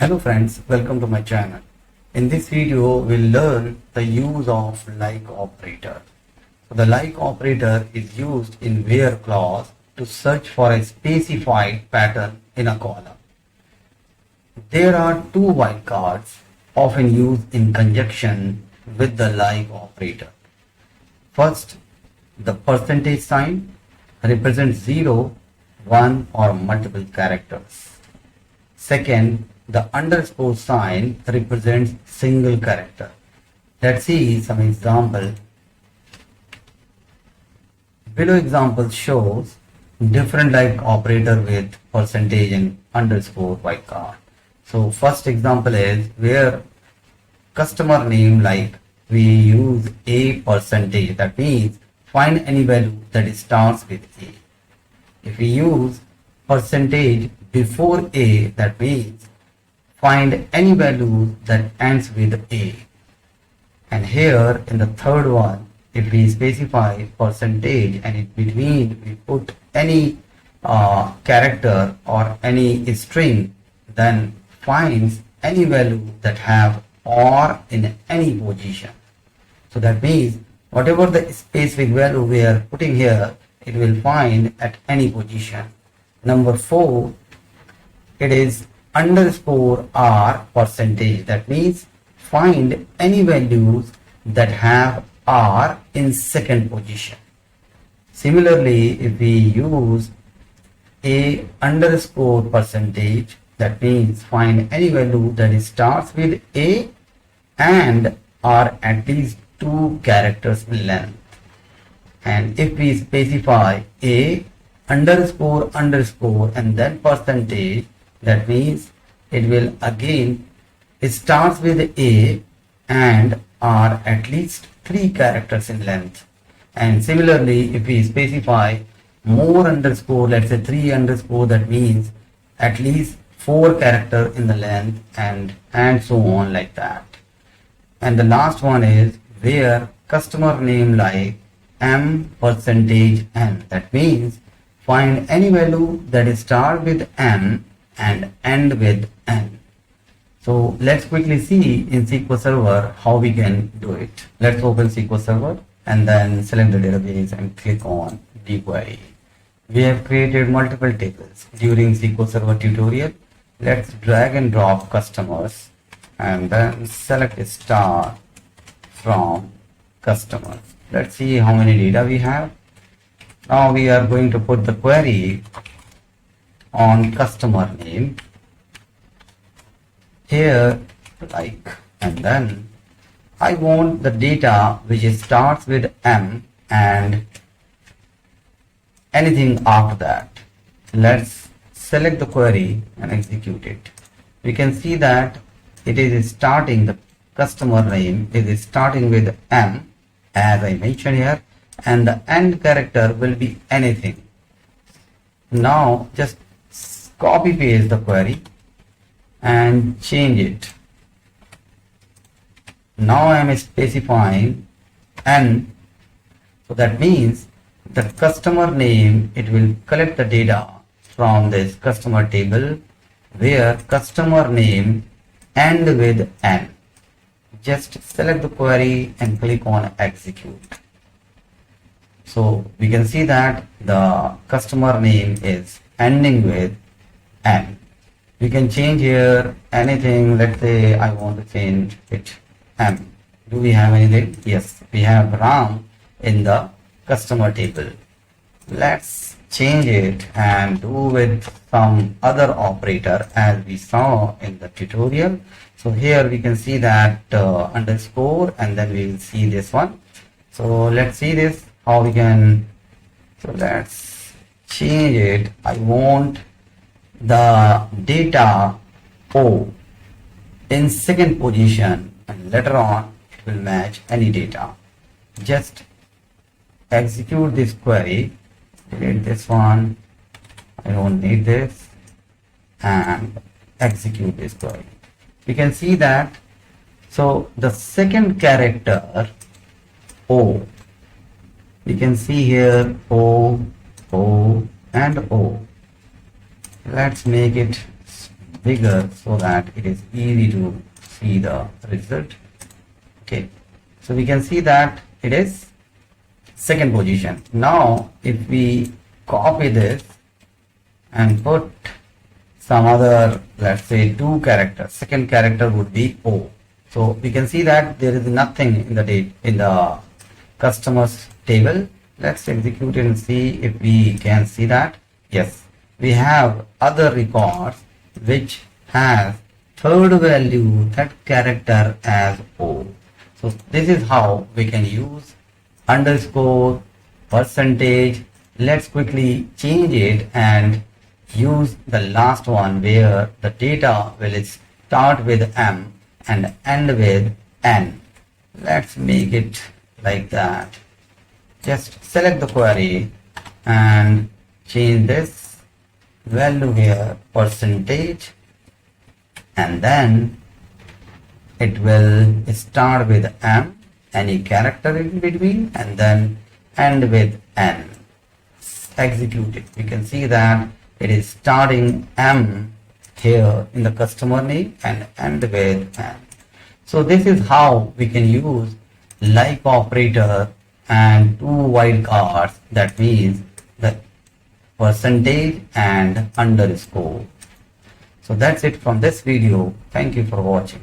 Hello friends, welcome to my channel. In this video, we'll learn the use of like operator. So the like operator is used in where clause to search for a specified pattern in a column. There are two wildcards often used in conjunction with the like operator. First, the percentage sign represents 0, 1 or multiple characters. Second, the underscore sign represents single character. Let's see some example. Below example shows different like operator with percentage and underscore wildcard. So first example is where customer name like we use a percentage. That means find any value that starts with a. If we use percentage before a, that means find any value that ends with a. And here in the third one, if we specify percentage and in between we put any character or any string, then finds any value that have or in any position. So that means whatever the specific value we are putting here, it will find at any position. Number 4, it is underscore r percentage. That means find any values that have r in second position. Similarly, if we use a underscore percentage, that means find any value that starts with a and are at least 2 characters in length. And if we specify a underscore underscore and then percentage, that means it will again, it starts with a and are at least 3 characters in length. And similarly, if we specify more underscore, let's say 3 underscore, that means at least 4 character in the length and so on like that. And the last one is where customer name like m percentage n. That means find any value that start with m and end with n. So let's quickly see in SQL Server how we can do it. Let's open SQL Server and then select the database and click on the query. We have created multiple tables during SQL Server tutorial. Let's drag and drop customers and then select a star from customers. Let's see how many data we have. Now we are going to put the query on customer name here like, and then I want the data which starts with m and anything after that. Let's select the query and execute it. We can see that it is starting, the customer name is starting with m as I mentioned here, and the end character will be anything. Now just copy paste the query and change it. Now I am specifying n, so that means the customer name, it will collect the data from this customer table where customer name end with n. Just select the query and click on execute. So we can see that the customer name is ending with n. We can change here anything. Let's say I want to change it m. Do we have anything? Yes, we have Ram in the customer table. Let's change it and do with some other operator as we saw in the tutorial. So here we can see that underscore and then we will see this one. So let's see this how we can. So let's change it. I want the data O in second position and later on it will match any data. Just execute this query, delete this one, I don't need this, and execute this query. We can see that, so the second character O, we can see here O, O and O. Let's make it bigger so that it is easy to see the result. Okay, so we can see that it is second position. Now if we copy this and put some other, let's say 2 characters, second character would be O. So we can see that there is nothing in the customers table. Let's execute it and see if we can see that. Yes, we have other records which has third value, that character as O. So this is how we can use underscore, percentage. Let's quickly change it and use the last one where the data will start with M and end with N. Let's make it like that. Just select the query and change this value here, percentage, and then it will start with M, any character in between, and then end with N. Execute it. You can see that it is starting M here in the customer name and end with N. So this is how we can use like operator and 2 wildcards, that means the percentage and underscore. So that's it from this video. Thank you for watching.